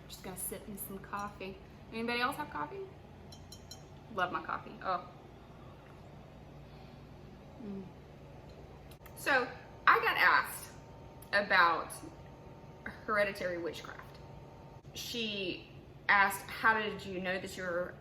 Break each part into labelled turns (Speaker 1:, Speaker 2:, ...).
Speaker 1: Just gonna sip in some coffee. Anybody else have coffee? Love my coffee. Oh. So I got asked about hereditary witchcraft. She asked, how did you know that you're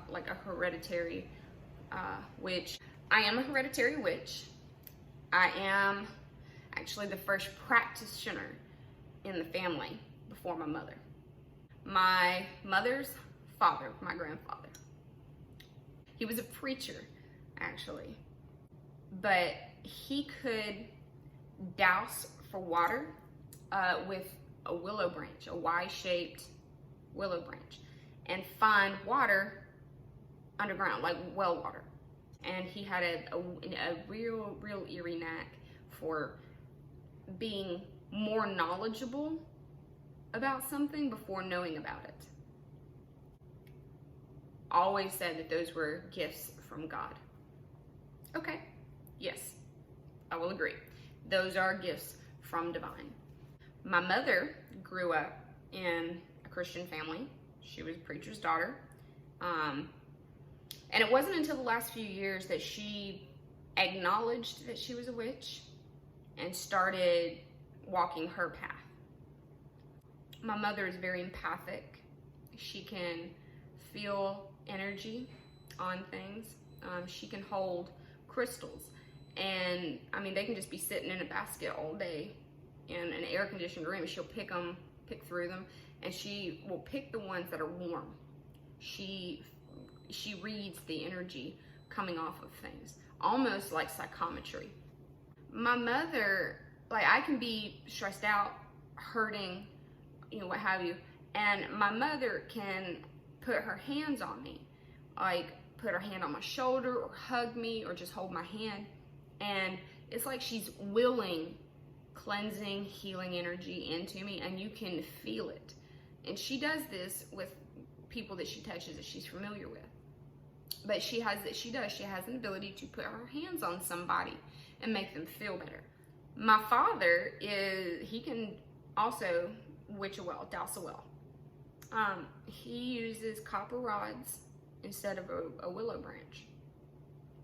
Speaker 1: like a hereditary witch? I am a hereditary witch. I am actually the first practitioner in the family before my mother. My mother's father, my grandfather, he was a preacher actually, but he could douse for water with a willow branch, a Y-shaped willow branch, and find water underground, like well water. And he had a real eerie knack for being more knowledgeable about something before knowing about it. Always said that those were gifts from God. Okay, yes, I will agree. Those are gifts from divine. My mother grew up in a Christian family. She was a preacher's daughter. And it wasn't until the last few years that she acknowledged that she was a witch and started walking her path. My mother is very empathic. She can feel energy on things. She can hold crystals. And I mean, they can just be sitting in a basket all day in an air-conditioned room. She'll pick through them, and she will pick the ones that are warm. She reads the energy coming off of things, almost like psychometry. My mother, like, I can be stressed out, hurting, you know, what have you, and my mother can put her hands on me, like put her hand on my shoulder or hug me or just hold my hand, and it's like she's willing cleansing, healing energy into me, and you can feel it. And she does this with people that she touches that she's familiar with. But she has an ability to put her hands on somebody and make them feel better. My father he can also witch a well, douse a well. He uses copper rods instead of a willow branch.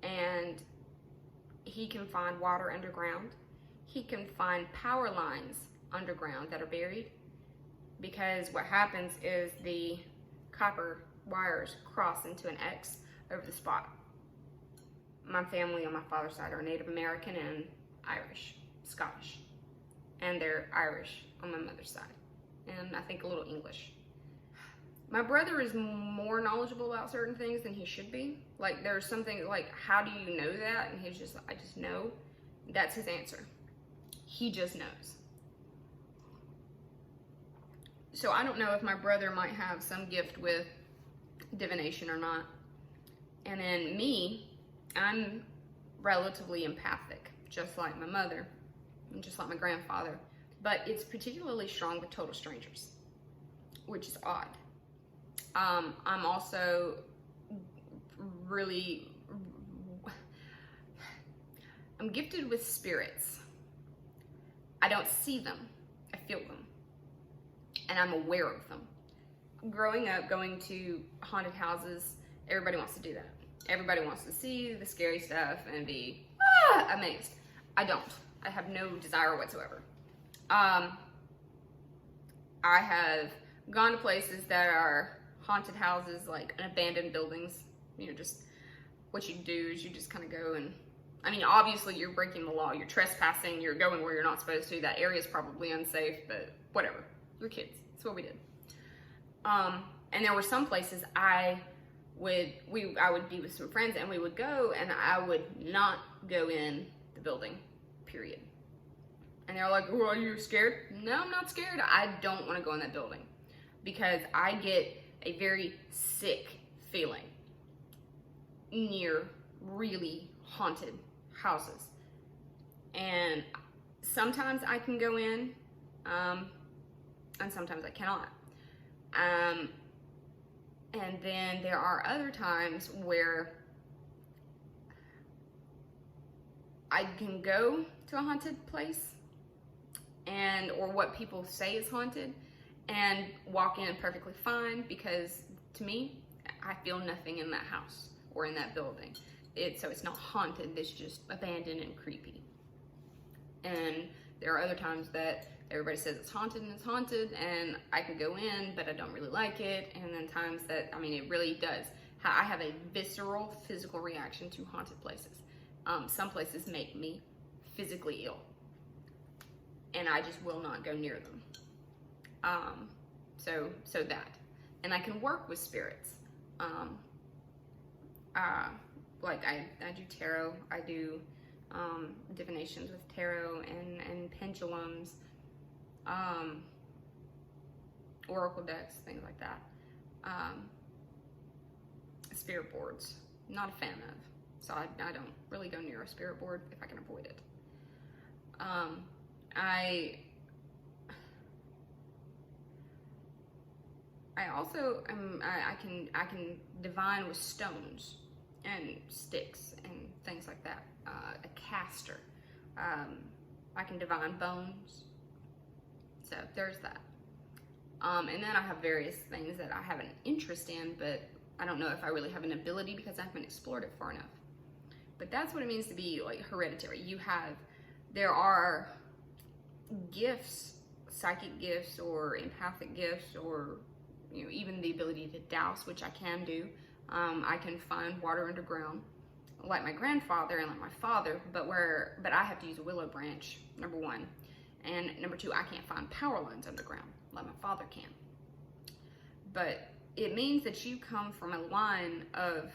Speaker 1: And he can find water underground. He can find power lines underground that are buried, because what happens is the copper wires cross into an X over the spot. My family on my father's side are Native American and Irish, Scottish, and they're Irish on my mother's side, and I think a little English. My brother is more knowledgeable about certain things than he should be. Like, there's something like, how do you know that? And he's just, I just know. That's his answer. He just knows. So I don't know if my brother might have some gift with divination or not. And then me, I'm relatively empathic, just like my mother, and just like my grandfather. But it's particularly strong with total strangers, which is odd. I'm also I'm gifted with spirits. I don't see them, I feel them, and I'm aware of them. Growing up, going to haunted houses, everybody wants to do that. Everybody wants to see the scary stuff and be amazed. I don't. I have no desire whatsoever. I have gone to places that are haunted houses, like abandoned buildings. You know, just what you do is you just kind of go and, I mean, obviously you're breaking the law, you're trespassing, you're going where you're not supposed to. That area is probably unsafe, but whatever. We're kids. That's what we did. And there were some places I would be with some friends, and we would go, and I would not go in the building, period. And they're like, "Oh, are you scared?" No, I'm not scared. I don't want to go in that building because I get a very sick feeling near really haunted houses. And sometimes I can go in, and sometimes I cannot. And then there are other times where I can go to a haunted place, or what people say is haunted, and walk in perfectly fine, because to me, I feel nothing in that house or in that building. So it's not haunted, it's just abandoned and creepy. And there are other times that everybody says it's haunted and I can go in, but I don't really like it. And then times that, I mean, it really does. I have a visceral physical reaction to haunted places. Some places make me physically ill, and I just will not go near them. So that, and I can work with spirits. Like I do tarot, I do divinations with tarot and pendulums, oracle decks, things like that. Spirit boards, not a fan of, so I don't really go near a spirit board if I can avoid it. I also I can divine with stones and sticks and things like that. A caster. I can divine bones. So there's that. And then I have various things that I have an interest in, but I don't know if I really have an ability because I haven't explored it far enough. But that's what it means to be like hereditary. There are gifts, psychic gifts or empathic gifts, or even the ability to douse, which I can do. I can find water underground, like my grandfather and like my father, but I have to use a willow branch, number one. And number two, I can't find power lines underground, like my father can. But it means that you come from a line of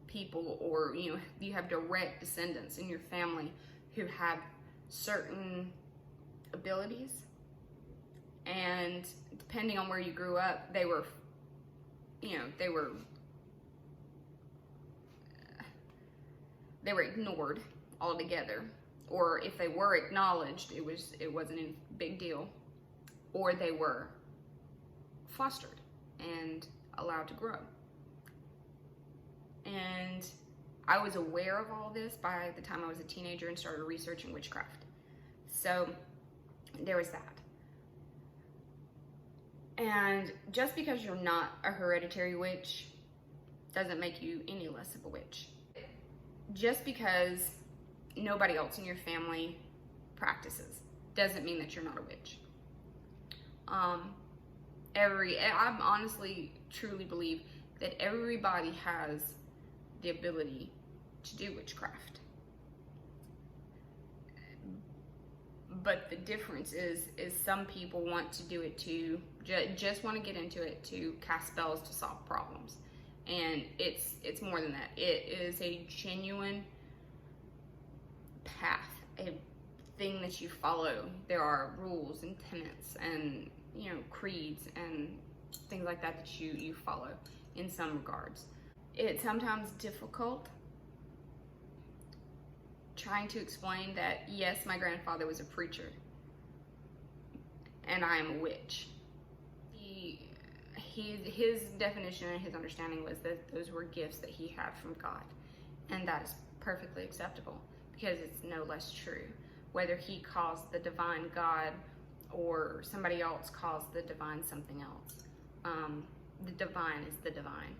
Speaker 1: people, or you have direct descendants in your family who have certain abilities, and depending on where you grew up, they were ignored altogether, or if they were acknowledged, it wasn't a big deal, or they were fostered and allowed to grow. And I was aware of all this by the time I was a teenager and started researching witchcraft. So there was that. And just because you're not a hereditary witch doesn't make you any less of a witch. Just because nobody else in your family practices doesn't mean that you're not a witch. I honestly, truly believe that everybody has the ability to do witchcraft. But the difference is some people want to do it to, just want to get into it to cast spells to solve problems. And it's more than that. It is a genuine path, a thing that you follow. There are rules and tenets and, creeds and things like that you follow in some regards. It's sometimes difficult trying to explain that, yes, my grandfather was a preacher and I am a witch. His definition and his understanding was that those were gifts that he had from God, and that is perfectly acceptable because it's no less true. Whether he calls the divine God or somebody else calls the divine something else, the divine is the divine.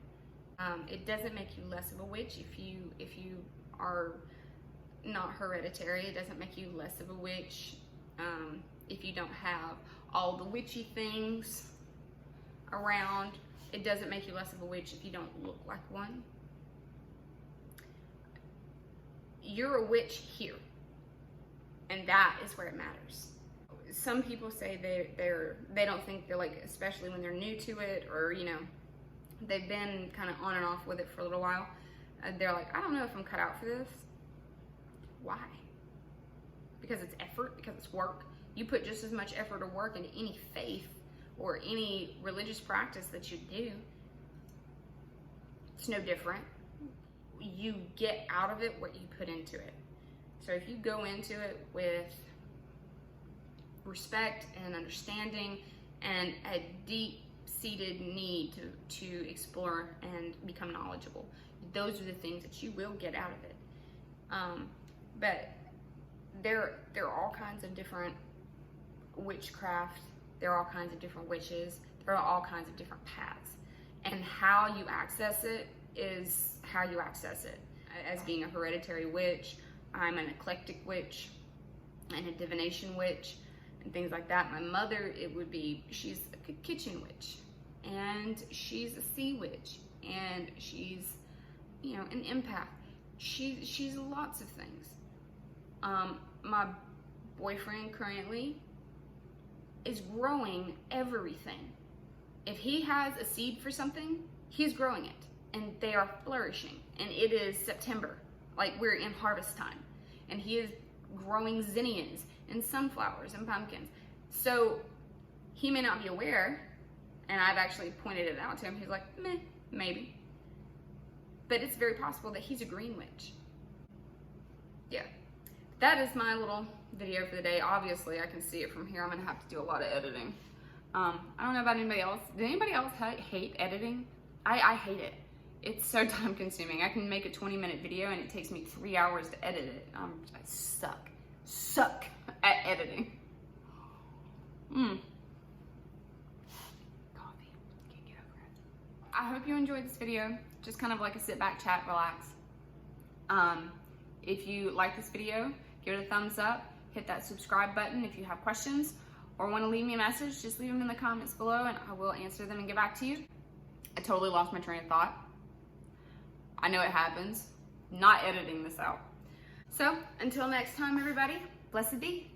Speaker 1: It doesn't make you less of a witch if you are not hereditary. It doesn't make you less of a witch if you don't have all the witchy things around. It doesn't make you less of a witch if you don't look like one. You're a witch here, and that is where it matters. Some people say they don't think they're like, especially when they're new to it, or they've been kind of on and off with it for a little while. They're like, I don't know if I'm cut out for this. Why? Because it's effort, because it's work. You put just as much effort or work into any faith or any religious practice that you do. It's no different. You get out of it what you put into it. So if you go into it with respect and understanding and a deep-seated need to explore and become knowledgeable, those are the things that you will get out of it. But there are all kinds of different witchcraft There are all kinds of different witches. There are all kinds of different paths. And how you access it is how you access it. As being a hereditary witch, I'm an eclectic witch and a divination witch and things like that. My mother, she's a kitchen witch, and she's a sea witch, and she's, an empath. She's lots of things. My boyfriend currently is growing everything. If he has a seed for something, he's growing it, and they are flourishing. And it is September, like we're in harvest time, and he is growing zinnias and sunflowers and pumpkins. So he may not be aware, and I've actually pointed it out to him. He's like, meh, maybe. But it's very possible that he's a green witch. Yeah, that is my little video for the day. Obviously, I can see it from here. I'm gonna have to do a lot of editing. I don't know about anybody else. Did anybody else hate editing? I hate it. It's so time consuming. I can make a 20-minute video and it takes me 3 hours to edit it. I suck at editing. Coffee, can't get over it. I hope you enjoyed this video. Just kind of like a sit back, chat, relax. If you like this video, give it a thumbs up, hit that subscribe button. If you have questions or want to leave me a message, just leave them in the comments below and I will answer them and get back to you. I totally lost my train of thought. I know it happens. Not editing this out. So, until next time, everybody, blessed be.